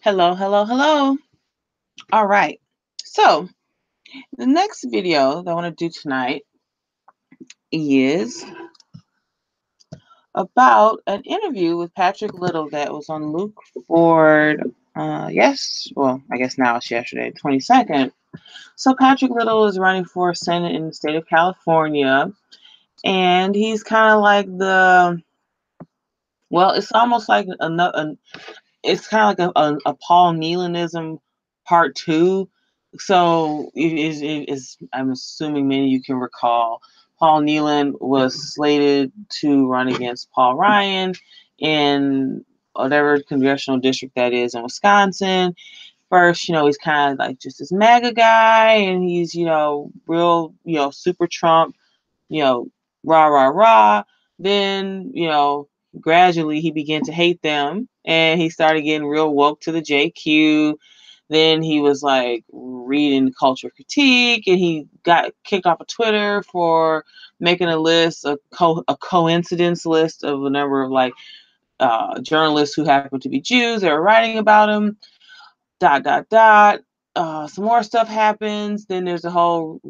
Hello, hello, hello. All right. So, the next video that I want to do tonight is about an interview with Patrick Little that was on Luke Ford. I guess now it's yesterday, 22nd. So, Patrick Little is running for Senate in the state of California, and he's kind of like it's almost like it's kind of like a Paul Nehlenism part two. So I'm assuming many of you can recall Paul Nehlen was slated to run against Paul Ryan in whatever congressional district that is in Wisconsin. First, he's kind of like just this MAGA guy, and he's, real, super Trump, you know, rah, rah, rah. Then, gradually he began to hate them and he started getting real woke to the JQ. Then he was like reading culture critique and he got kicked off of Twitter for making a list, a coincidence list of a number of like journalists who happen to be Jews. They were writing about him, dot, dot, dot. Some more stuff happens. Then there's the whole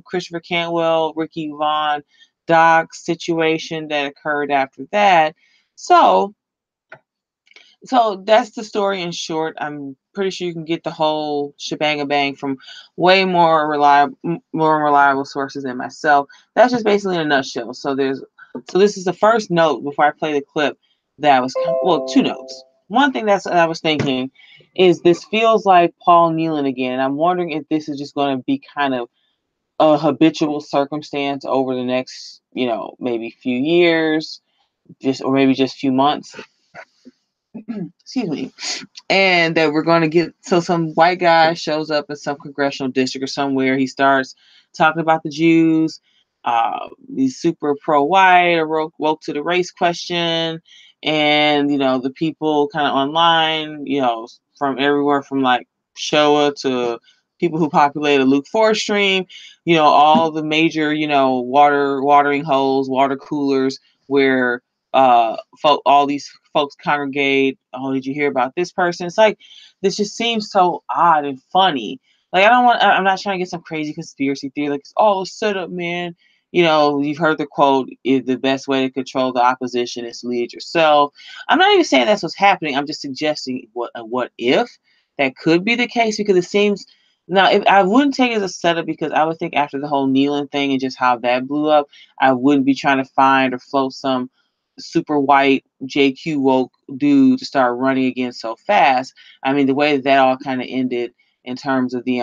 Christopher Cantwell, Ricky Vaughn, Doc situation that occurred after that. So that's the story in short. I'm pretty sure you can get the whole shebang bang from way more reliable sources than myself. That's just basically in a nutshell. So this is the first note before I play the clip that was two notes. One thing that I was thinking is this feels like Paul Nehlen again. And I'm wondering if this is just going to be kind of a habitual circumstance over the next, maybe few years, or maybe just few months. Excuse me. And that we're going to get, so some white guy shows up in some congressional district or somewhere. He starts talking about the Jews. He's super pro-white or woke to the race question. And, the people kind of online, from everywhere from like Showa to people who populated Luke Ford stream, all the major, watering holes, water coolers where all these folks congregate. Oh, did you hear about this person? It's like this just seems so odd and funny. Like I'm not trying to get some crazy conspiracy theory. Like it's all a setup, man. You've heard the quote: "Is the best way to control the opposition is to lead it yourself." I'm not even saying that's what's happening. I'm just suggesting what if that could be the case, because it seems. Now, if I wouldn't take it as a setup, because I would think after the whole Nehlen thing and just how that blew up, I wouldn't be trying to find or float some super white JQ woke dude to start running again so fast. I mean, the way that all kind of ended in terms of the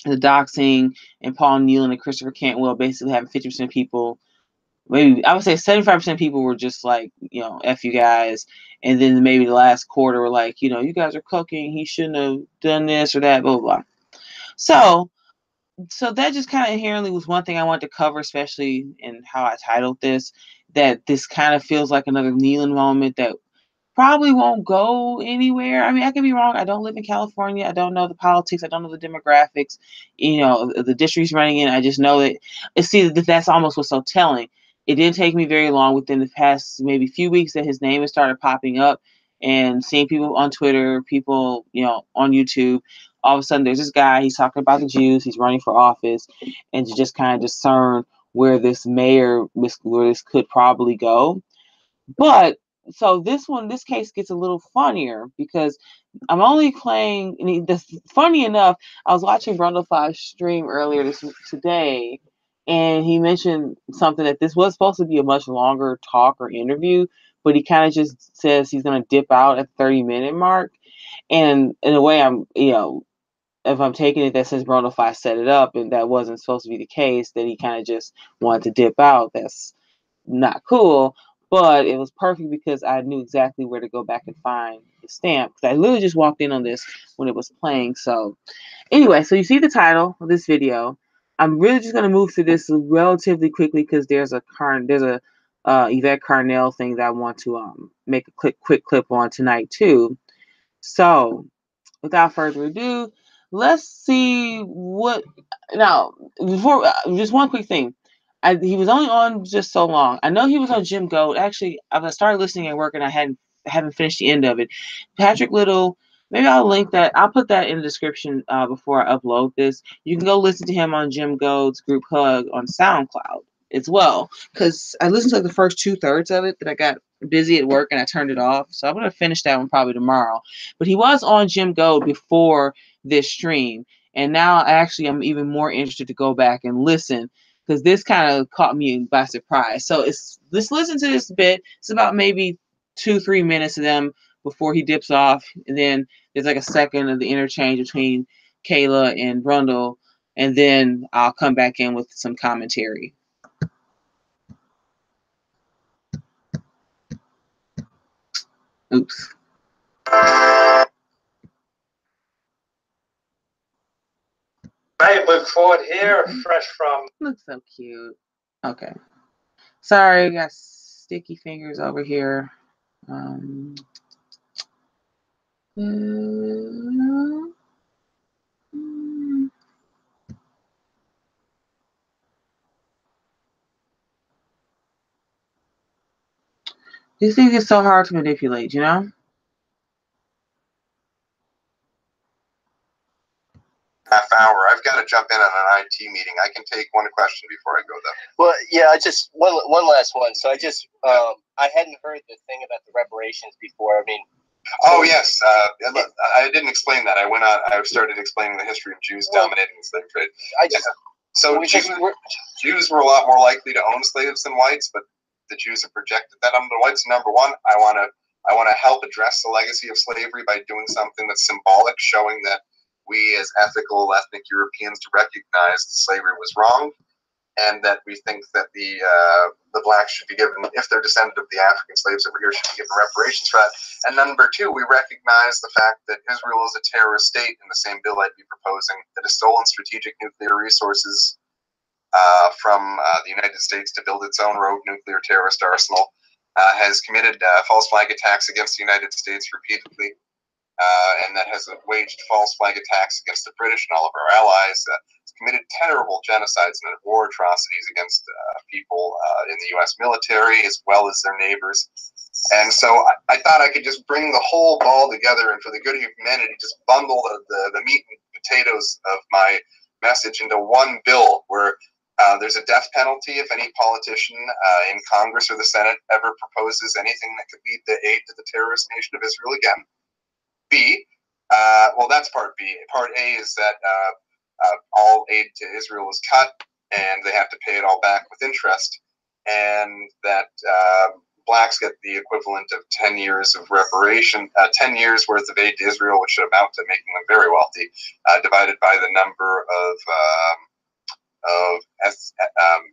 doxing and Paul Nehlen and Christopher Cantwell basically having 50% people, maybe I would say 75% people were just like, F you guys. And then maybe the last quarter were like, you guys are cooking. He shouldn't have done this or that, blah, blah, blah. So that just kind of inherently was one thing I wanted to cover, especially in how I titled this, that this kind of feels like another Nehlen moment that probably won't go anywhere. I mean, I could be wrong. I don't live in California. I don't know the politics. I don't know the demographics, the district he's running in. I just know that that's almost what's so telling. It didn't take me very long within the past maybe few weeks that his name has started popping up and seeing people on Twitter, people, on YouTube. All of a sudden there's this guy, he's talking about the Jews, he's running for office, and to just kind of discern where this could probably go. But so this case gets a little funnier because I'm only playing. Funny enough, I was watching Brundle 5 stream earlier today, and he mentioned something that this was supposed to be a much longer talk or interview, but he kind of just says he's going to dip out at the 30-minute mark. And in a way, if I'm taking it that since Brundle 5 set it up and that wasn't supposed to be the case, that he kind of just wanted to dip out. That's not cool, but it was perfect because I knew exactly where to go back and find the stamp. Because I literally just walked in on this when it was playing. So anyway, so you see the title of this video. I'm really just gonna move through this relatively quickly because there's a Yvette Carnell thing that I want to make a quick clip on tonight too. So without further ado, let's see what. Now, before just one quick thing. He was only on just so long. I know he was on Jim Goat. Actually, I started listening at work and I hadn't haven't finished the end of it. Patrick Little. Maybe I'll link that. I'll put that in the description before I upload this. You can go listen to him on Jim Goad's Group Hug on SoundCloud as well. Because I listened to like the first 2/3 of it, that I got busy at work and I turned it off. So I'm going to finish that one probably tomorrow. But he was on Jim Goad before this stream. And now actually I'm even more interested to go back and listen, because this kind of caught me by surprise. So let's listen to this bit. It's about maybe 2-3 minutes of them before he dips off, and then there's like a second of the interchange between Kayla and Brundle, and then I'll come back in with some commentary. Oops. Right, look forward here, fresh from. Looks so cute. Okay. Sorry, got sticky fingers over here. These things are so hard to manipulate, you know? Half hour. I've got to jump in on an IT meeting. I can take one question before I go though. Well, yeah, I just one last one. So I just I hadn't heard the thing about the reparations before. I mean, oh yes, I didn't explain that. I started explaining the history of Jews dominating the slave trade. Jews were a lot more likely to own slaves than whites, but the Jews have projected that on the whites. Number one, I want to help address the legacy of slavery by doing something that's symbolic, showing that we as ethical ethnic Europeans to recognize that slavery was wrong, and that we think that the blacks should be given, if they're descendant of the African slaves over here, should be given reparations for that. And number two, we recognize the fact that Israel is a terrorist state in the same bill I'd be proposing, that has stolen strategic nuclear resources from the United States to build its own rogue nuclear terrorist arsenal, has committed false flag attacks against the United States repeatedly, and that has waged false flag attacks against the British and all of our allies, committed terrible genocides and war atrocities against people in the U.S. military as well as their neighbors. And so I thought I could just bring the whole ball together, and for the good of humanity, just bundle the meat and potatoes of my message into one bill where there's a death penalty if any politician in Congress or the Senate ever proposes anything that could lead to aid to the terrorist nation of Israel again. B, well, that's part B. Part A is that all aid to Israel is cut, and they have to pay it all back with interest, and that blacks get the equivalent of 10 years of reparation, 10 years worth of aid to Israel, which should amount to making them very wealthy, divided by the number of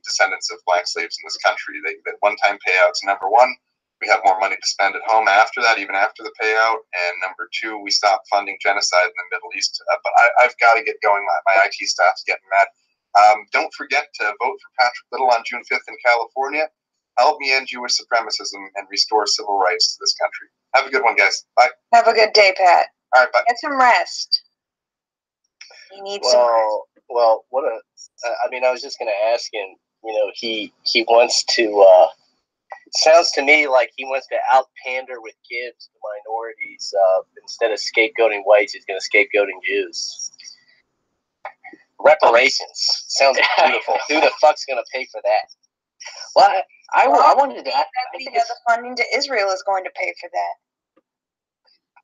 descendants of black slaves in this country. They get one-time payouts. Number one, we have more money to spend at home after that, even after the payout. And number two, we stop funding genocide in the Middle East. But I've got to get going. My IT staff's getting mad. Don't forget to vote for Patrick Little on June 5th in California. Help me end Jewish supremacism and restore civil rights to this country. Have a good one, guys. Bye. Have a good day, Pat. All right, bye. Get some rest. You need some rest. Well, what a... I mean, I was just going to ask him, you know, he wants to... it sounds to me like he wants to out-pander with kids to minorities. Instead of scapegoating whites, he's going to scapegoating Jews. Reparations. Sounds beautiful. Who the fuck's going to pay for that? Well, I wanted to... The funding to Israel is going to pay for that.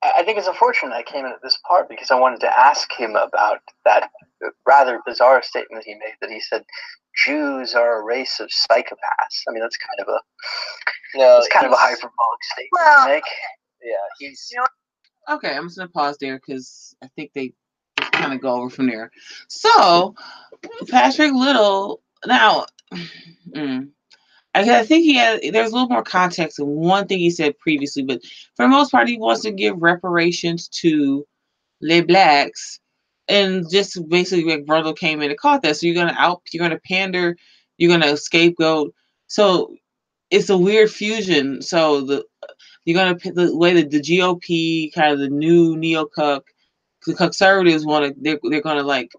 I think it's unfortunate I came in at this part because I wanted to ask him about that rather bizarre statement he made, that he said Jews are a race of psychopaths. I mean, that's kind of a hyperbolic statement to make. Yeah, he's... You know, okay, I'm just going to pause there because I think they just kind of go over from there. So, Patrick Little, now... I think there's a little more context in one thing he said previously, but for the most part, he wants to give reparations to les blacks, and just basically like Brundle came in and caught that. So you're gonna pander, you're gonna scapegoat. So it's a weird fusion. So the way that the GOP, kind of the new the conservatives they're gonna like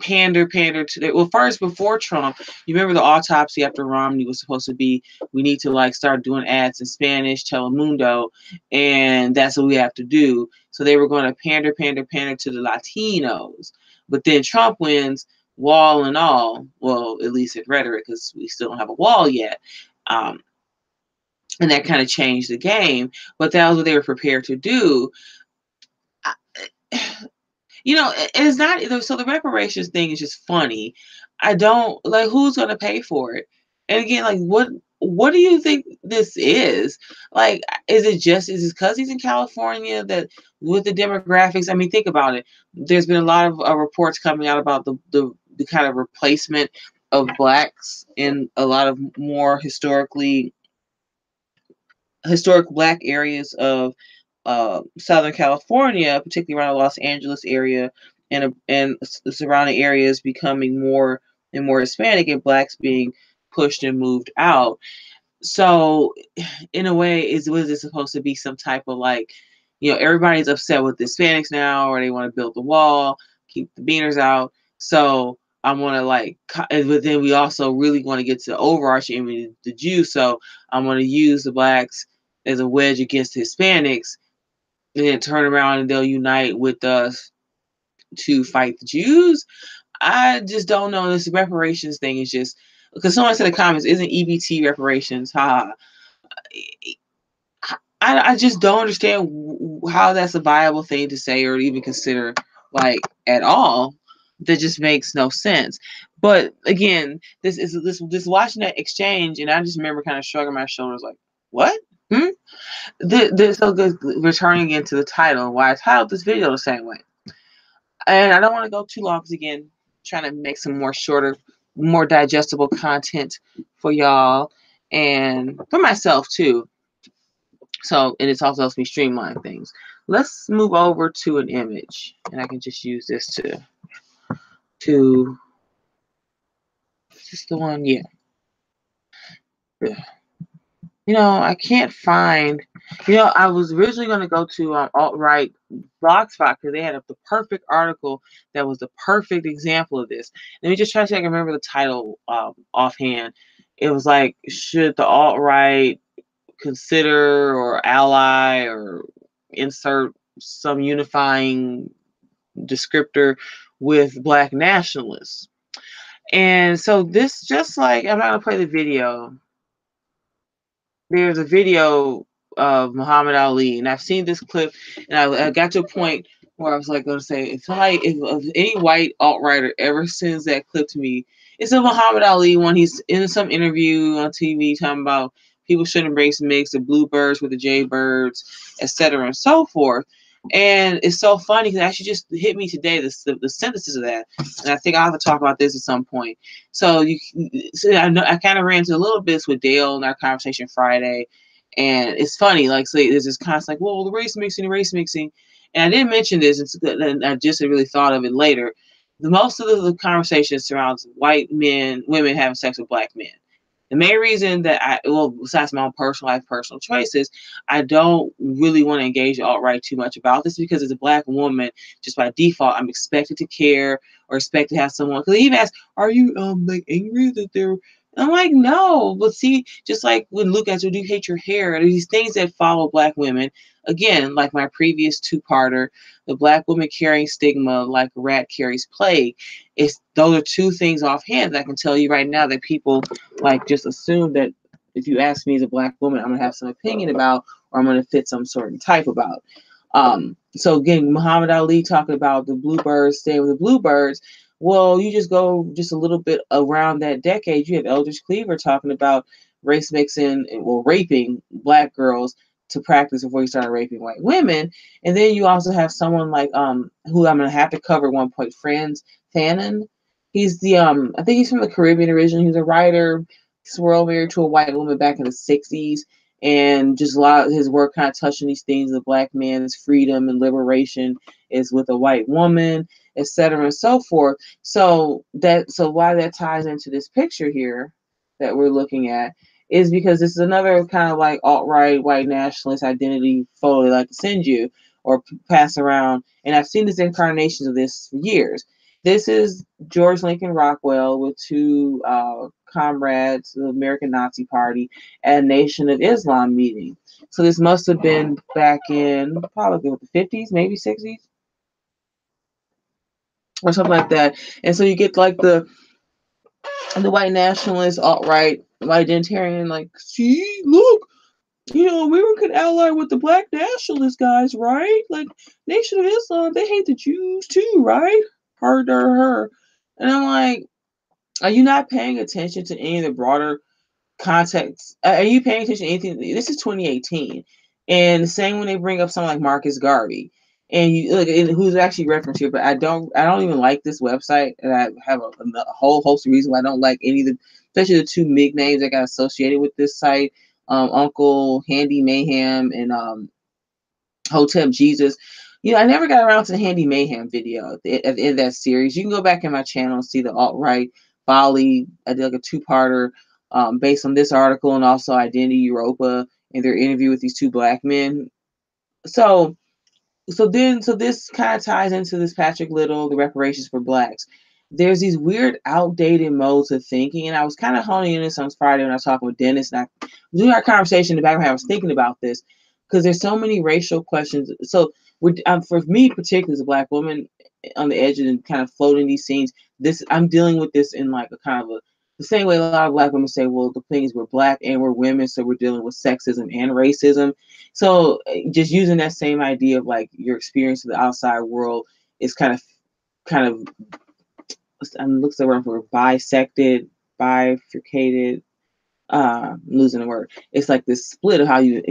pander to well, first, before Trump, you remember the autopsy after Romney was supposed to be, we need to like start doing ads in Spanish, Telemundo, and that's what we have to do. So they were going to pander to the Latinos, but then Trump wins, wall and all. Well, at least in rhetoric, because we still don't have a wall yet. And that kind of changed the game, but that was what they were prepared to do. You know, it's not, so the reparations thing is just funny. I don't like, who's going to pay for it? And again, like, what do you think this is? Like, is it because he's in California that with the demographics? I mean, think about it. There's been a lot of reports coming out about the kind of replacement of blacks in a lot of more historic black areas of Southern California, particularly around the Los Angeles area, and the surrounding areas becoming more and more Hispanic, and blacks being pushed and moved out. So, in a way, was it supposed to be some type of like, everybody's upset with the Hispanics now, or they want to build the wall, keep the beaners out. So I want to like, but then we also really want to get to the overarching image, the Jews. So I'm going to use the blacks as a wedge against the Hispanics, and then turn around and they'll unite with us to fight the Jews. I just don't know. This reparations thing is just, because someone said in the comments, isn't EBT reparations? Ha. I just don't understand how that's a viable thing to say or even consider, like, at all. That just makes no sense. But again, this watching that exchange, and I just remember kind of shrugging my shoulders, like, what? So returning into the title, why I titled this video the same way. And I don't want to go too long because, again, trying to make some more shorter, more digestible content for y'all and for myself too. So, and it's also helps me streamline things. Let's move over to an image, and I can just use this to is this the one? Yeah. I can't find, I was originally going to go to alt-right Blogspot because they had the perfect article that was the perfect example of this. Let me just try to see if I can remember the title offhand. It was like, should the alt-right consider or ally or insert some unifying descriptor with black nationalists? And so this, just like, I'm not going to play the video. There's a video of Muhammad Ali, and I've seen this clip, and I got to a point where I was like going to say, if any white alt-writer ever sends that clip to me, it's a Muhammad Ali one. He's in some interview on TV talking about people shouldn't race mix the bluebirds with the jaybirds, etc. and so forth. And it's so funny because it actually just hit me today, the synthesis of that. And I think I'll have to talk about this at some point. So I kind of ran into a little bit with Dale in our conversation Friday. And it's funny, like, so there's this constant, like, well, the race mixing. And I didn't mention this, and I just really thought of it later. Most of the conversation surrounds white men, women having sex with black men. The main reason that besides my own personal life, personal choices, I don't really want to engage alt-right too much about this, because as a black woman, just by default, I'm expected to care or expect to have someone. Because they even ask, "Are you like angry that they're?" I'm like, no. But see, just like when Luke asked, "Do you hate your hair?" These things that follow black women. Again, like my previous two-parter, the black woman carrying stigma like a rat carries plague. Those are two things offhand that I can tell you right now that people like just assume that if you ask me as a black woman, I'm gonna have some opinion about, or I'm gonna fit some certain type about. So again, Muhammad Ali talking about the bluebirds, staying with the bluebirds. Well, you just go just a little bit around that decade. You have Eldridge Cleaver talking about race mixing and raping black girls to practice before he started raping white women. And then you also have someone like who I'm gonna have to cover at one point, Franz Fanon. He's the I think he's from the Caribbean originally. He's a writer. He's married to a white woman back in the 60s. And just a lot of his work kind of touching these things, the black man's freedom and liberation is with a white woman, etc. and so forth. So why that ties into this picture here that we're looking at is because this is another kind of like alt-right white nationalist identity photo they like to send you or pass around. And I've seen these incarnations of this for years. This is George Lincoln Rockwell with two comrades of the American Nazi Party at a Nation of Islam meeting. So this must have been back in probably the 50s, maybe 60s, or something like that. And so you get like the white nationalist, alt-right, identitarian, like, see, look, we could ally with the black nationalist guys, right? Like, Nation of Islam, they hate the Jews too, right? Her. And I'm like, are you not paying attention to any of the broader context? Are you paying attention to anything? This is 2018. And the same when they bring up someone like Marcus Garvey. And you look, who's actually referenced here, but I don't even like this website, and I have a whole host of reasons why I don't like any of the, especially the two MIG names that got associated with this site, Uncle Handy Mayhem and Hotep Jesus. I never got around to the Handy Mayhem video at the end of that series. You can go back in my channel and see the alt-right folly. I did like a two-parter based on this article and also Identity Europa and their interview with these two black men. So this kind of ties into this Patrick Little, the reparations for blacks. There's these weird outdated modes of thinking, and I was kind of honing in this on Friday when I was talking with Dennis, and I was doing our conversation in the background. I was thinking about this because there's so many racial questions. So for me, particularly as a black woman on the edge and kind of floating these scenes, I'm dealing with this in like a kind of the same way a lot of black women say, well, the thing is we're black and we're women, so we're dealing with sexism and racism. So just using that same idea of like your experience of the outside world is kind of looks the word for bisected, bifurcated. I'm losing the word. It's like this split of how you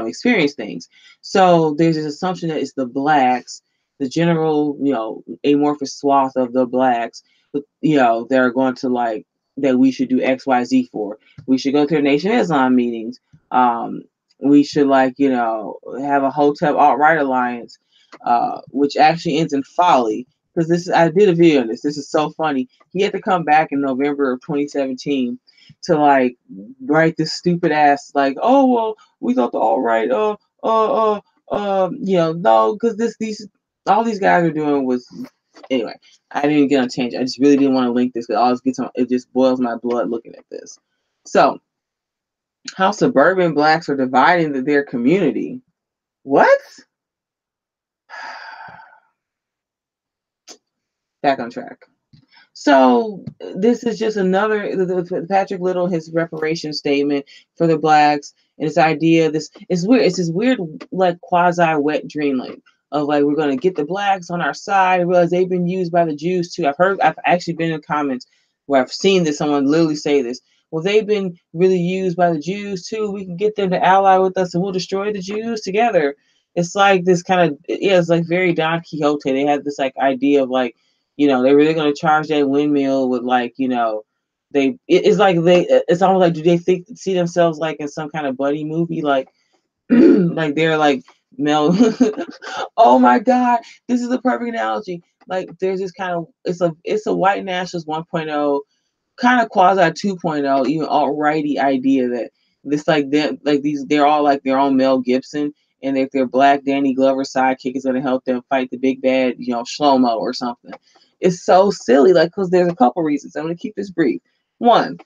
experience things. So there's this assumption that it's the blacks, the general, amorphous swath of the blacks, they're going to like that we should do X, Y, Z for. We should go to the Nation of Islam meetings. We should have a Hotep alt-right alliance, which actually ends in folly. Because I did a video on this. This is so funny. He had to come back in November of 2017 to like write this stupid ass like, oh well, we thought the alt-right, no, because all these guys are doing was anyway. I didn't get on a tangent. I just really didn't want to link this because it just boils my blood looking at this. So, how suburban blacks are dividing their community. What? Back on track. So this is just another Patrick Little, his reparation statement for the blacks, and this idea. This is weird. It's this weird like quasi wet dreaming of like we're gonna get the blacks on our side. I realize they've been used by the Jews too. I've actually been in comments where I've seen this. Someone literally say this. Well, they've been really used by the Jews too. We can get them to ally with us, and we'll destroy the Jews together. It's like this kind of it's like very Don Quixote. They had this like idea of like. They're really going to charge that windmill with like, it's almost like, do they see themselves like in some kind of buddy movie? Like, like they're like, Mel, oh my God, this is the perfect analogy. Like there's this kind of, it's a white nationalist 1.0, kind of quasi 2.0, even alt-righty idea that this they're all like their own Mel Gibson. And if their black Danny Glover sidekick is going to help them fight the big bad, Shlomo or something. It's so silly, because there's a couple reasons. I'm going to keep this brief. One,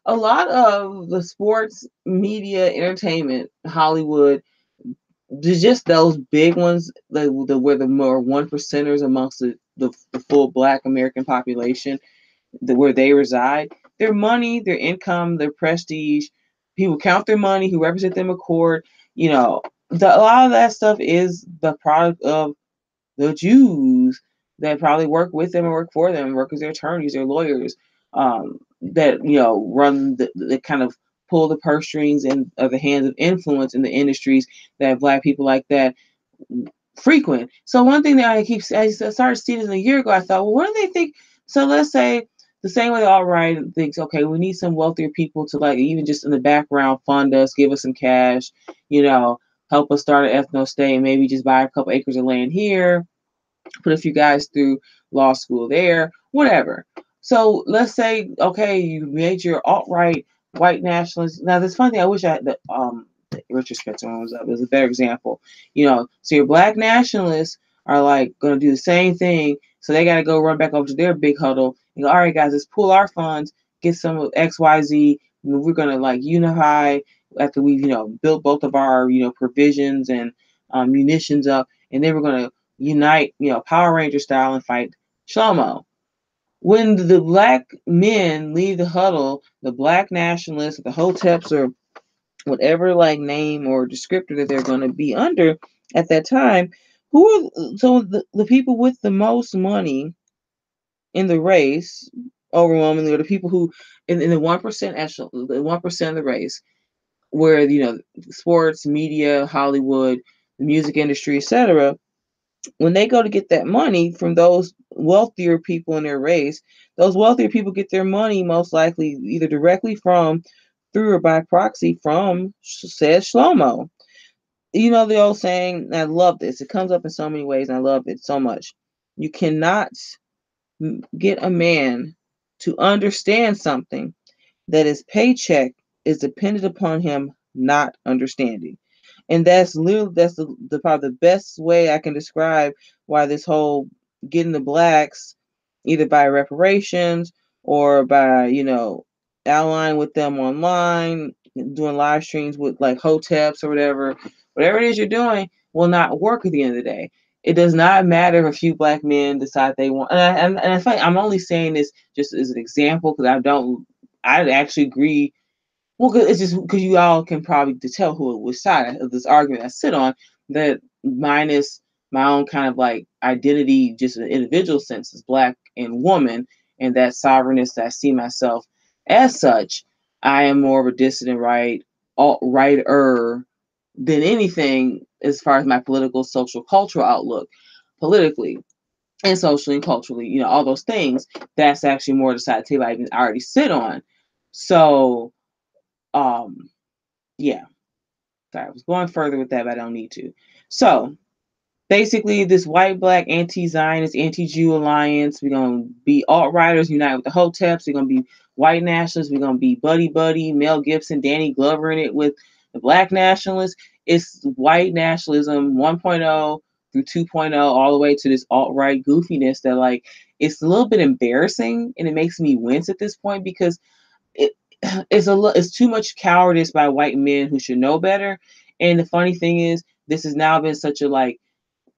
a lot of the sports, media, entertainment, Hollywood, just those big ones, where the more 1%ers amongst the full black American population, where they reside, their money, their income, their prestige, people count their money, who represent them in court, a lot of that stuff is the product of the Jews that probably work with them and work for them, work as their attorneys, their lawyers, that run the kind of pull the purse strings and of the hands of influence in the industries that black people like that frequent. So one thing that I started seeing this a year ago, I thought, well, what do they think? So let's say the same way alt-right thinks, okay, we need some wealthier people to like even just in the background fund us, give us some cash, help us start an ethno state, maybe just buy a couple acres of land here, put a few guys through law school there, whatever. So let's say, okay, you made your alt-right white nationalist. Now, this funny thing, I wish I had Richard Spencer one was up. It was a better example. So your black nationalists are like going to do the same thing. So they got to go run back over to their big huddle and go, all right, guys, let's pool our funds, get some of XYZ. We're going to like unify after we've, built both of our, provisions and munitions up. And then we're going to unite, Power Ranger style and fight Shlomo. When the black men leave the huddle, the black nationalists, the Hoteps, or whatever like name or descriptor that they're going to be under at that time, so the people with the most money in the race, overwhelmingly, are the people who in the 1% echelon, the 1% of the race, where sports, media, Hollywood, the music industry, etc. When they go to get that money from those wealthier people in their race, those wealthier people get their money most likely either directly from, through, or by proxy from said Shlomo. The old saying, and I love this. It comes up in so many ways, and I love it so much. You cannot get a man to understand something that his paycheck is dependent upon him not understanding. And that's probably the best way I can describe why this whole getting the blacks, either by reparations or by, allying with them online, doing live streams with like Hoteps or whatever it is you're doing, will not work at the end of the day. It does not matter if a few black men decide they want, and in fact, I'm only saying this just as an example because I actually agree. Well, it's just because you all can probably tell which side of this argument I sit on, that minus my own kind of like identity, just an individual sense as black and woman, and that sovereignness that I see myself as such, I am more of a dissident righter than anything as far as my political, social, cultural outlook, politically and socially and culturally, all those things. That's actually more the side of the table I already sit on. So yeah, sorry, I was going further with that, but I don't need to. So basically, this white-black anti-Zionist, anti-Jew alliance, we're going to be alt-righters unite with the Hoteps. We're going to be white nationalists. We're going to be buddy, Mel Gibson, Danny Glover in it with the black nationalists. It's white nationalism 1.0 through 2.0, all the way to this alt-right goofiness that, like, it's a little bit embarrassing, and it makes me wince at this point because it's too much cowardice by white men who should know better. And the funny thing is, this has now been such a like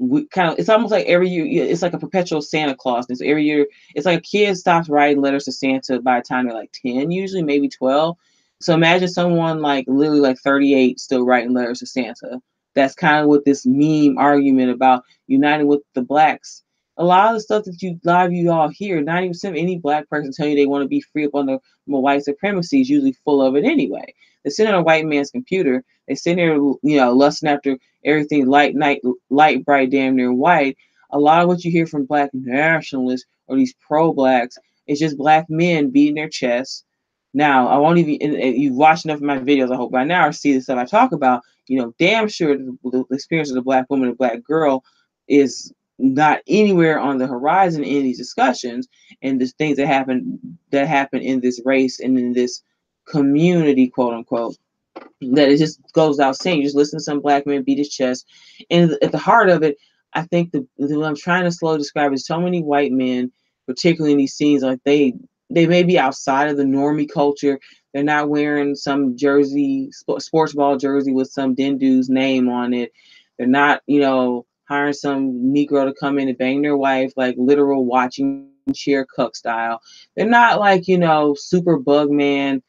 it's almost like every year it's like a perpetual Santa Clausness. Every year it's like a kid stops writing letters to Santa by the time they're like 10, usually maybe 12. So imagine someone like literally like 38 still writing letters to Santa. That's kind of what this meme argument about uniting with the blacks. A lot of the stuff that you all hear, 90% of any black person tell you they want to be free up on the white supremacy is usually full of it anyway. They sit on a white man's computer. They sit here, lusting after everything light, bright, damn near white. A lot of what you hear from black nationalists or these pro-blacks is just black men beating their chests. Now, I won't even, you've watched enough of my videos, I hope by now, or see the stuff I talk about, damn sure the experience of the black woman and black girl is not anywhere on the horizon in these discussions and the things that happen in this race and in this community, quote unquote, that it just goes without saying. You just listen to some black man beat his chest. And at the heart of it, I think what I'm trying to slowly describe is so many white men, particularly in these scenes, like they may be outside of the normie culture. They're not wearing some jersey, sports ball jersey with some dude's name on it. They're not, hiring some Negro to come in and bang their wife, like literal watching chair cuck style. They're not like, super bug man,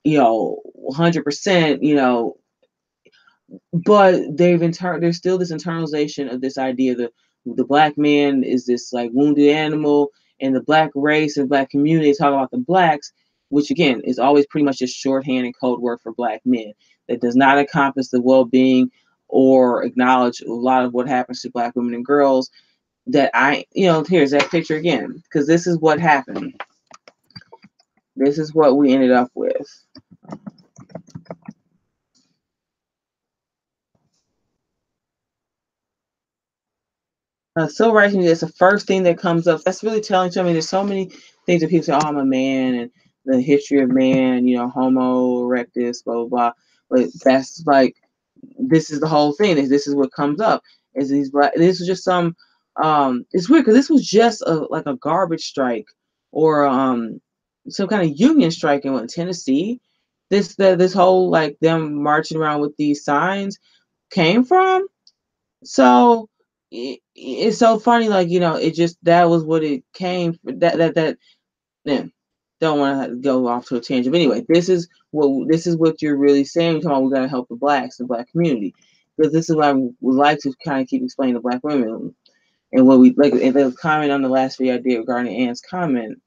100%, but there's still this internalization of this idea that the black man is this like wounded animal, and the black race and black community talk about the blacks, which again is always pretty much just shorthand and code word for black men. That does not encompass the well-being or acknowledge a lot of what happens to black women and girls. That here's that picture again, because this is what happened. This is what we ended up with. Civil rights community, that's the first thing that comes up. That's really telling to me. There's so many things that people say, oh, I'm a man, and the history of man, Homo erectus, blah, blah, blah. But that's like, this is the whole thing. This is what comes up. Is these black, this is just some It's weird because this was just like a garbage strike or some kind of union strike in Tennessee. This whole like them marching around with these signs came from. So it's so funny, like it just that was what it came for. That yeah. Don't want to go off to a tangent. But anyway, this is what you're really saying. We're talking about we got to help the blacks, the black community, because this is what I would like to kind of keep explaining to black women. And what we like, and the comment on the last video I did regarding Ann's comment,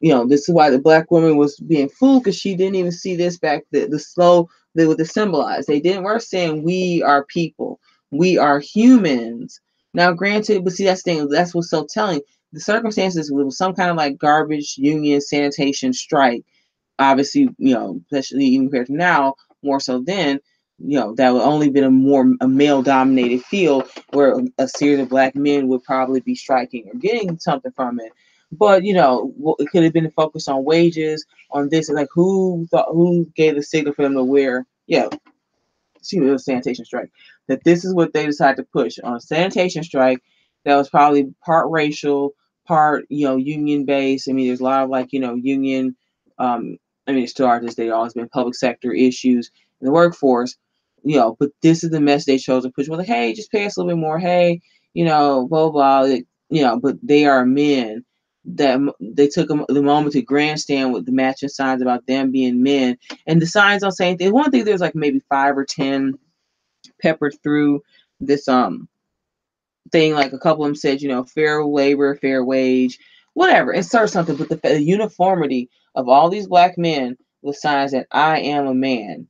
this is why the black woman was being fooled because she didn't even see this back. With the symbolize. They didn't. We're saying we are people, we are humans. Now, granted, but see that's the thing. That's what's so telling. The circumstances was some kind of like garbage union sanitation strike. Obviously, especially even compared to now, more so then, that would only been a male dominated field where a series of black men would probably be striking or getting something from it. But it could have been focused on wages, on this, like who gave the signal for them to wear, it was a sanitation strike. That this is what they decided to push on a sanitation strike that was probably part racial, part union based. I mean, there's a lot of like union. I mean, it still are this day. Always been public sector issues in the workforce. But this is the message they chose to push. Well, like, hey, just pay us a little bit more. Hey, blah blah. But they are men. That they took the moment to grandstand with the matching signs about them being men, and the signs don't say anything. One thing, there's like maybe 5 or 10 peppered through this thing. Like a couple of them said, fair labor, fair wage, whatever. Insert something, but the uniformity of all these black men with signs that I am a man,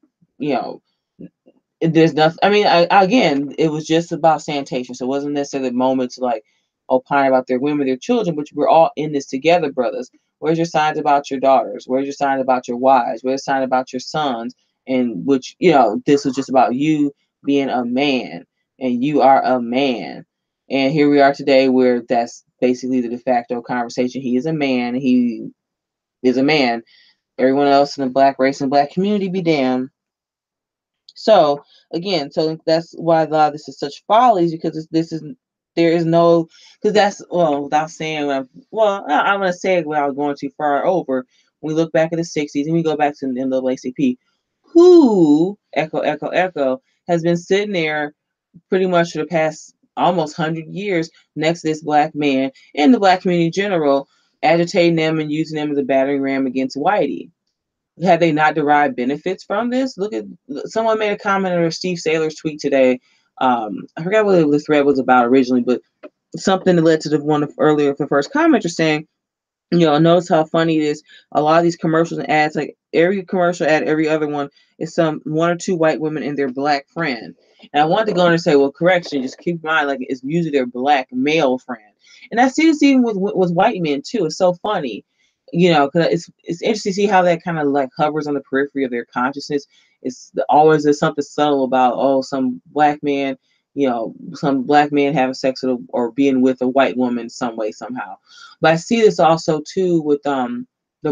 there's nothing. I mean, again, it was just about sanitation, so it wasn't necessarily the moment to like opine about their women, their children, but we're all in this together, brothers. Where's your signs about your daughters? Where's your signs about your wives? Where's the sign about your sons? And which, this was just about you being a man, and you are a man. And here we are today, where that's basically the de facto conversation. He is a man. He is a man. Everyone else in the black race and black community be damned. So again, so that's why a lot of this is such follies, because there is no, because that's, without saying, I'm going to say it without going too far over. When we look back at the 60s and we go back to the NAACP, who, echo, echo, echo, has been sitting there pretty much for the past almost 100 years next to this black man and the black community in general, agitating them and using them as a battering ram against Whitey. Had they not derived benefits from this? Look at, someone made a comment under Steve Saylor's tweet today. I forgot what the thread was about originally, but something that led to the first commenter saying, notice how funny it is. A lot of these commercials and ads, like every commercial ad, every other one is some one or two white women and their black friend. And I wanted to go in and say, well, correction, just keep in mind, like it's usually their black male friend. And I see this even with white men too. It's so funny, because it's interesting to see how that kind of like hovers on the periphery of their consciousness. It's always there's something subtle about some black man, some black man having sex with or being with a white woman some way somehow. But I see this also too with the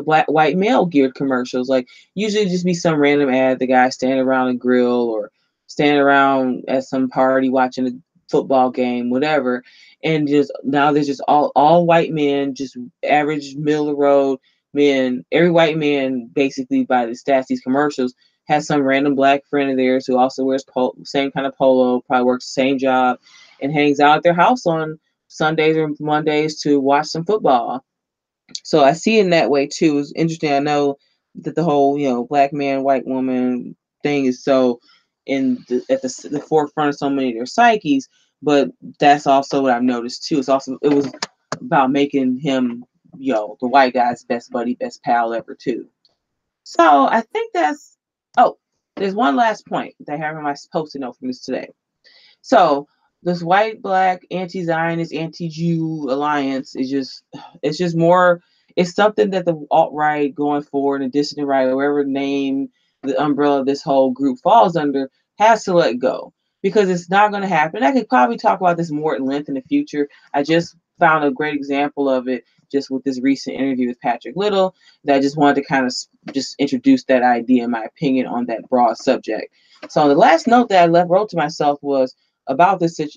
white male geared commercials. Like usually just be some random ad, the guy standing around a grill or standing around at some party watching a football game, whatever. And just now there's just all white men, just average middle of the road men. Every white man, basically by the stats, these commercials, has some random black friend of theirs who also wears same kind of polo, probably works the same job, and hangs out at their house on Sundays or Mondays to watch some football. So I see it in that way too. It's interesting. I know that the whole black man, white woman thing is so at the forefront of so many of their psyches, but that's also what I've noticed too. It was about making him the white guy's best buddy, best pal ever too. So I think there's one last point that I have in my post-it note from this today. So this white-black anti-Zionist, anti-Jew alliance it's just more, it's something that the alt-right going forward and dissident right, whatever name the umbrella of this whole group falls under, has to let go, because it's not going to happen. I could probably talk about this more at length in the future. I just found a great example of it just with this recent interview with Patrick Little, that I just wanted to kind of just introduce that idea, in my opinion, on that broad subject. So the last note that I wrote to myself was, about this as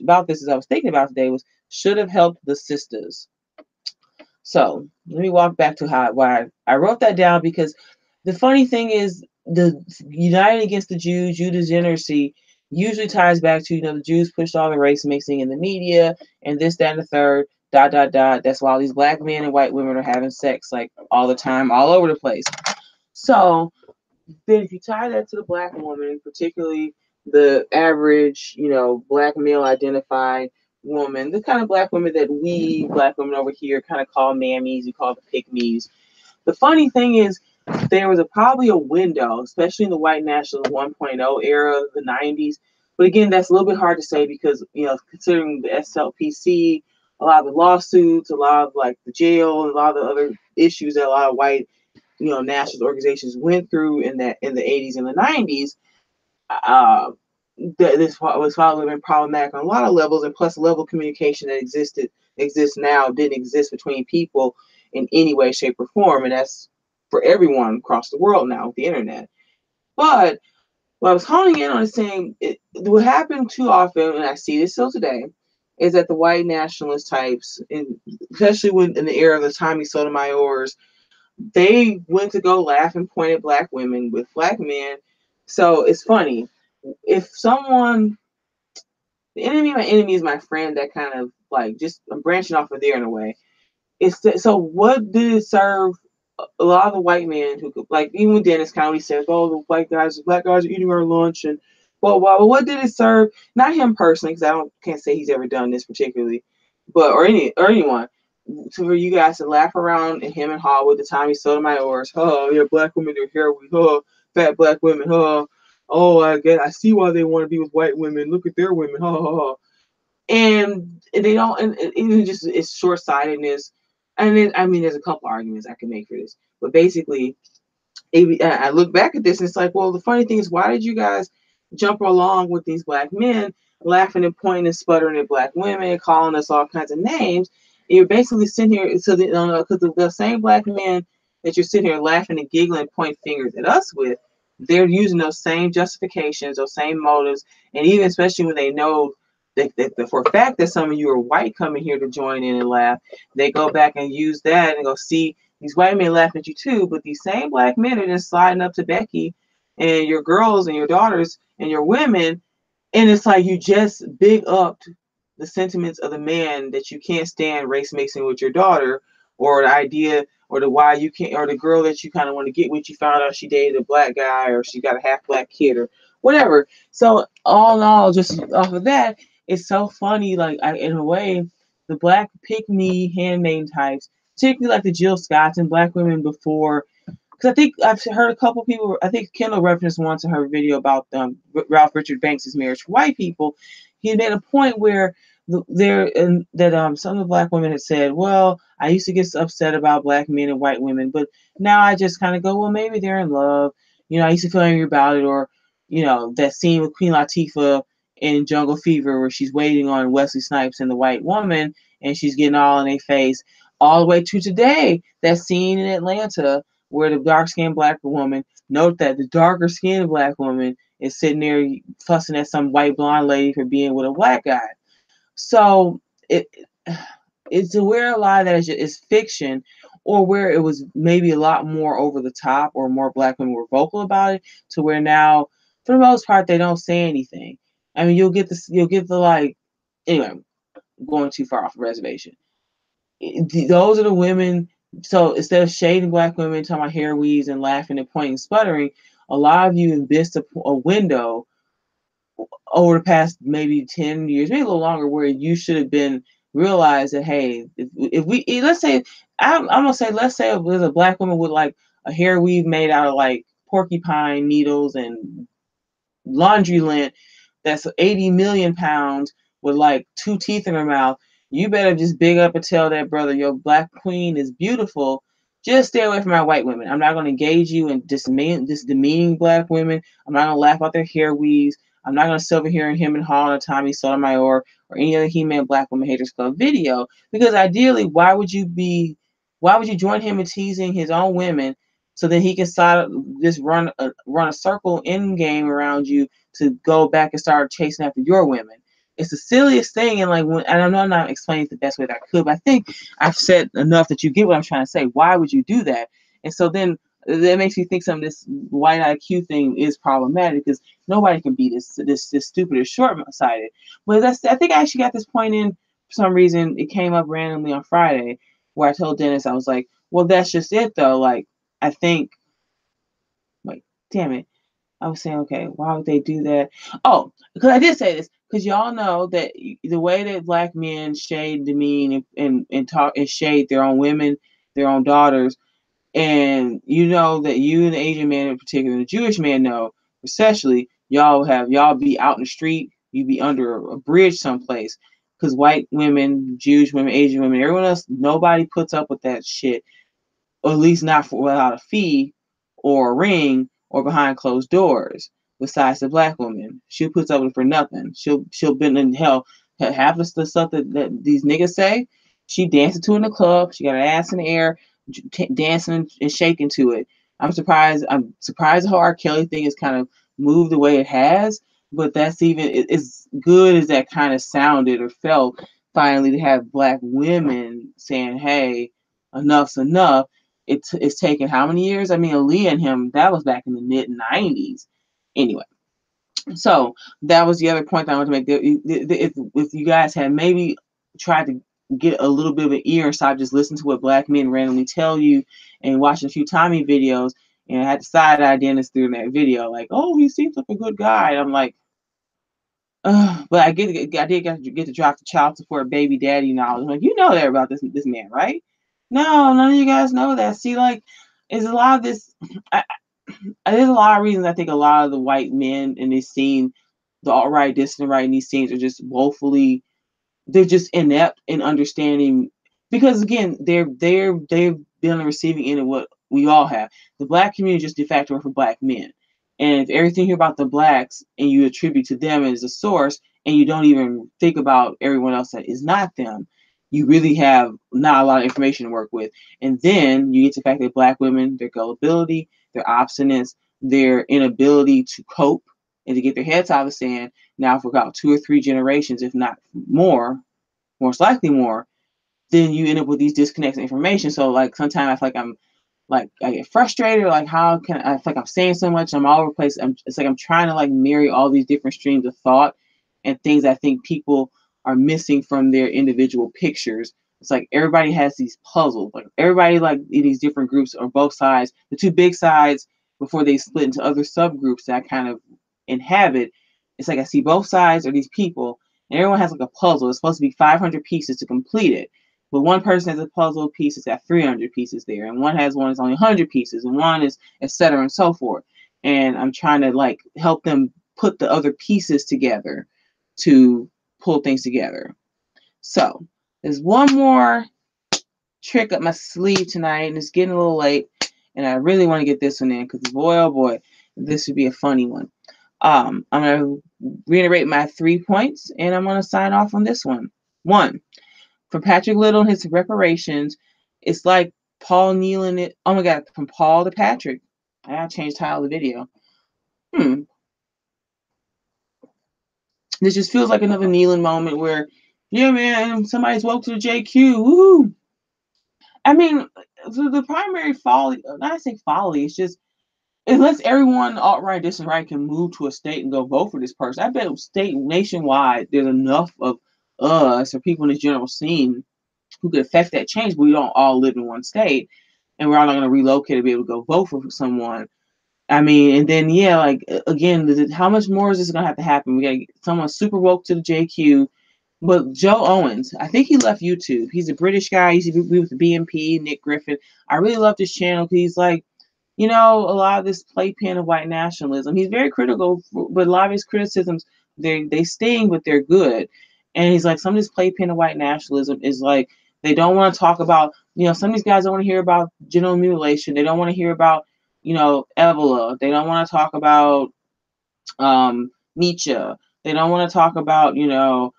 I was thinking about today was should have helped the sisters. So let me walk back to why I wrote that down, because the funny thing is the uniting against the Jews, Jew degeneracy, usually ties back to, the Jews pushed all the race mixing in the media and this, that, and the third, dot, dot, dot. That's why all these black men and white women are having sex like all the time, all over the place. So then if you tie that to the black woman, particularly the average, black male identified woman, the kind of black women that we black women over here kind of call mammies, you call the pick-me's. The funny thing is there was probably a window, especially in the white nationalist 1.0 era, the 90s. But again, that's a little bit hard to say because, considering the SLPC, a lot of the lawsuits, a lot of like the jail, and a lot of the other issues that a lot of white nationalist organizations went through in the 80s and the 90s, this was probably been problematic on a lot of levels, and plus the level of communication that exists now didn't exist between people in any way, shape, or form, and that's for everyone across the world now with the internet. But what I was honing in on is saying what happened too often, and I see this still today, is that the white nationalist types, and especially when in the era of the Tommy Sotomayor's, they went to go laugh and point at black women with black men. So it's funny. If someone, the enemy of my enemy is my friend, that kind of like, just I'm branching off of there in a way. So what did it serve a lot of the white men who could, like, even when Dennis County says, oh, the black guys are eating our lunch, and well, what did it serve? Not him personally, because can't say he's ever done this particularly, but or anyone, for you guys to laugh around and him and Hall with the Tommy Sotomayor's, oh yeah, black women are here with fat black women, oh I see why they want to be with white women. Look at their women, and they don't, and even just it's short sightedness. And then, I mean, there's a couple arguments I can make for this, but basically, I look back at this and it's like, well, the funny thing is, why did you guys jump along with these black men laughing and pointing and sputtering at black women, calling us all kinds of names? And you're basically sitting here, because the same black men that you're sitting here laughing and giggling and pointing fingers at us with, they're using those same justifications, those same motives, and even especially when they know that for a fact that some of you are white coming here to join in and laugh, they go back and use that and go, see, these white men laughing at you too, but these same black men are just sliding up to Becky and your girls and your daughters and your women, and it's like you just big upped the sentiments of the man that you can't stand race mixing with your daughter, or the idea, or the why you can't, or the girl that you kind of want to get with, you found out she dated a black guy, or she got a half black kid, or whatever. So all in all, just off of that, it's so funny. Like, in a way, the black pick-me handmaiden types, particularly like the Jill Scotts and black women before, because I think I've heard a couple people, I think Kendall referenced once in her video about Ralph Richard Banks' marriage for white people. He made a point where some of the black women had said, well, I used to get upset about black men and white women, but now I just kind of go, well, maybe they're in love. I used to feel angry about it. Or, that scene with Queen Latifah in Jungle Fever where she's waiting on Wesley Snipes and the white woman, and she's getting all in their face, all the way to today, that scene in Atlanta where the dark-skinned black woman, note that the darker-skinned black woman is sitting there fussing at some white blonde lady for being with a black guy. So it's where a lot of that is fiction, or where it was maybe a lot more over the top, or more black women were vocal about it, to where now, for the most part, they don't say anything. I mean, you'll get the like, anyway, going too far off the reservation. Those are the women. So instead of shading black women, talking about hair weaves and laughing and pointing and sputtering, a lot of you missed a window over the past maybe 10 years, maybe a little longer, where you should have been realized that, hey, if we, let's say, I'm gonna say, let's say it was a black woman with like a hair weave made out of like porcupine needles and laundry lint, that's 80 million pounds with like 2 teeth in her mouth, you better just big up and tell that brother, your black queen is beautiful. Just stay away from my white women. I'm not going to engage you in demeaning black women. I'm not going to laugh about their hair weaves. I'm not going to sit over here and him and Hall and Tommy Sotomayor or any other He-Man Black Woman Haters Club video. Because ideally, why would you join him in teasing his own women, so then he can just run a circle in game around you to go back and start chasing after your women? it's the silliest thing. And like, and I know I'm not explaining it the best way that I could, but I think I've said enough that you get what I'm trying to say. Why would you do that? And so then that makes me think some of this white IQ thing is problematic, because nobody can be this stupid or short-sighted. But I think I actually got this point in for some reason. It came up randomly on Friday where I told Dennis, I was like, well, that's just it though. Like, I think, wait, damn it. I was saying, okay, why would they do that? Oh, because I did say this, because y'all know that the way that black men shade, demean, and talk and shade their own women, their own daughters, and you know that you and the Asian man in particular, the Jewish man know, especially, y'all be out in the street, you be under a bridge someplace, because white women, Jewish women, Asian women, everyone else, nobody puts up with that shit, or at least not without a fee or a ring or behind closed doors. Besides the black woman, she puts up with it for nothing. She'll bend in hell. Half of the stuff that these niggas say, she dances to in the club. She got her ass in the air, dancing and shaking to it. I'm surprised how R. Kelly thing is kind of moved the way it has. But that's even as good as that kind of sounded or felt. Finally, to have black women saying, "Hey, enough's enough." It's taken how many years? I mean, Aaliyah and him, that was back in the mid-90s. Anyway, so that was the other point that I wanted to make. If you guys had maybe tried to get a little bit of an ear and stop just listening to what black men randomly tell you and watching a few Tommy videos, and I had the side-eye Dennis through that video, like, oh, he seems like a good guy. And I'm like, but I did get to drop the child support baby daddy knowledge. I'm like, you know that about this man, right? No, none of you guys know that. See, like, there's a lot of this. There's a lot of reasons I think a lot of the white men in this scene, the alt-right, dissident right in these scenes, are just woefully, they're just inept in understanding, because again, they've been on the receiving end of what we all have. The black community is just de facto for black men. And if everything you hear about the blacks and you attribute to them as a source, and you don't even think about everyone else that is not them, you really have not a lot of information to work with. And then you get to the fact that black women, their gullibility, their obstinance, their inability to cope and to get their heads out of the sand, now for about 2 or 3 generations, if not more, most likely more, then you end up with these disconnects in information. So like sometimes I feel like I get frustrated, like how can I feel like I'm saying so much, I'm all over the place. It's like I'm trying to like marry all these different streams of thought and things I think people are missing from their individual pictures. It's like everybody has these puzzles, like everybody like in these different groups or both sides, the 2 big sides before they split into other subgroups that I kind of inhabit. It's like I see both sides of these people, and everyone has like a puzzle. It's supposed to be 500 pieces to complete it. But one person has a puzzle piece that's got 300 pieces there, and one has one that's only 100 pieces, and one is et cetera and so forth. And I'm trying to like help them put the other pieces together to pull things together. So there's one more trick up my sleeve tonight, and it's getting a little late, and I really want to get this one in because boy, oh boy, this would be a funny one. I'm going to reiterate my 3 points, and I'm going to sign off on this one. 1. From Patrick Little and his reparations, it's like Paul kneeling it. Oh my God, from Paul to Patrick. I gotta change the title of the video. This just feels like another kneeling moment where, yeah, man, somebody's woke to the JQ. Woo! I mean, the primary folly, not I say folly, it's just unless everyone alt-right, dissident right can move to a state and go vote for this person. I bet nationwide there's enough of us or people in the general scene who could affect that change, but we don't all live in one state, and we're all not going to relocate to be able to go vote for someone. I mean, and then yeah, like again, how much more is this going to have to happen? We got to get someone super woke to the JQ. But Joe Owens, I think he left YouTube. He's a British guy. He used to be with the BNP, Nick Griffin. I really love this channel because he's like, you know, a lot of this playpen of white nationalism. He's very critical, but a lot of his criticisms, they sting, but they're good. And he's like, some of this playpen of white nationalism is like, they don't want to talk about, you know, some of these guys don't want to hear about genital mutilation. They don't want to hear about, you know, Ebola. They don't want to talk about Nietzsche. They don't want to talk about, you know,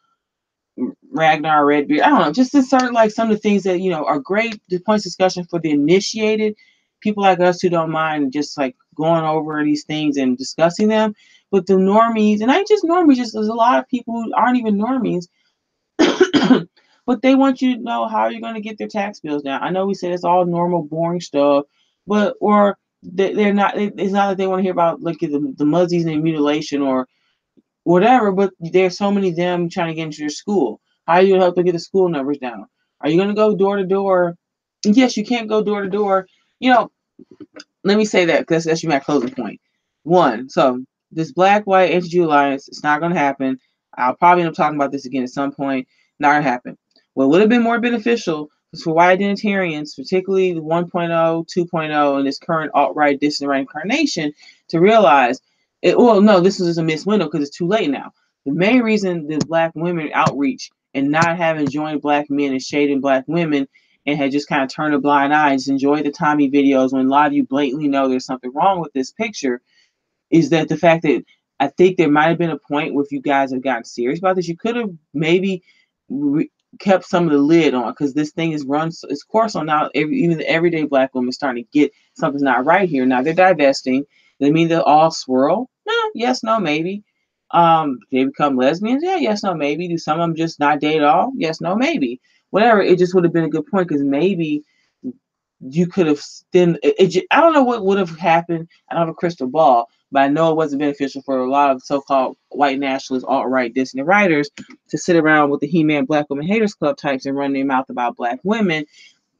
Ragnar Redbeard. I don't know, just insert like some of the things that, you know, are great points of discussion for the initiated people like us who don't mind just like going over these things and discussing them. But the normies, and I ain't just normies, just there's a lot of people who aren't even normies, but they want you to know how you're going to get their tax bills down. I know we said it's all normal, boring stuff, but or they're not. It's not that they want to hear about like the muzzies and mutilation or whatever. But there's so many of them trying to get into your school. How are you going to help them get the school numbers down? Are you going to go door to door? Yes, you can't go door to door. You know, let me say that because that's my closing point. One, so this black-white anti-Jew alliance, it's not going to happen. I'll probably end up talking about this again at some point. Not going to happen. What would have been more beneficial is for white identitarians, particularly the 1.0, 2.0, and this current alt-right dissident right incarnation, to realize, well, no, this is just a missed window because it's too late now. The main reason the black women outreach and not having joined black men and shading black women and had just kind of turned a blind eye and just enjoyed the Tommy videos when a lot of you blatantly know there's something wrong with this picture, is that the fact that I think there might have been a point where if you guys have gotten serious about this, you could have maybe kept some of the lid on, because this thing is run its course on now. Even the everyday black woman is starting to get something's not right here. Now they're divesting. Does it mean they'll all swirl? No, yes, no, maybe. They become lesbians? Yeah, yes, no, maybe. Do some of them just not date at all? Yes, no, maybe. Whatever. It just would have been a good point because maybe you could have then. I don't know what would have happened. I don't have a crystal ball, but I know it wasn't beneficial for a lot of so-called white nationalist, alt-right dissident writers to sit around with the He-Man Black Woman Haters Club types and run their mouth about black women,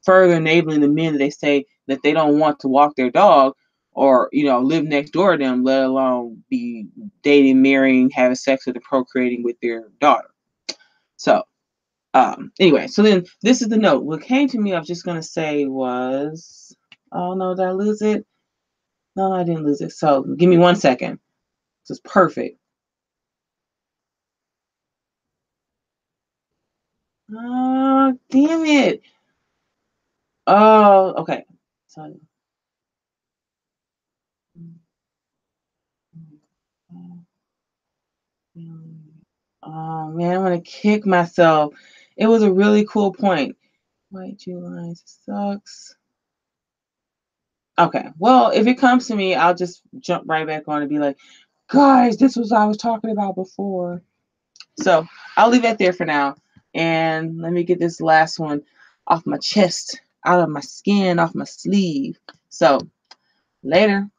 further enabling the men that they say that they don't want to walk their dog or, live next door to them, let alone be dating, marrying, having sex with, and procreating with their daughter. So, anyway, so then this is the note. What came to me, I was just going to say was, oh no, did I lose it? No, I didn't lose it. So give me 1 second. This is perfect. Oh, damn it. Oh, okay. So, oh man, I'm gonna kick myself. It was a really cool point. White Jew lines sucks. Okay, well, if it comes to me, I'll just jump right back on and be like, guys, this was what I was talking about before. So I'll leave that there for now. And let me get this last one off my chest, out of my skin, off my sleeve. So later.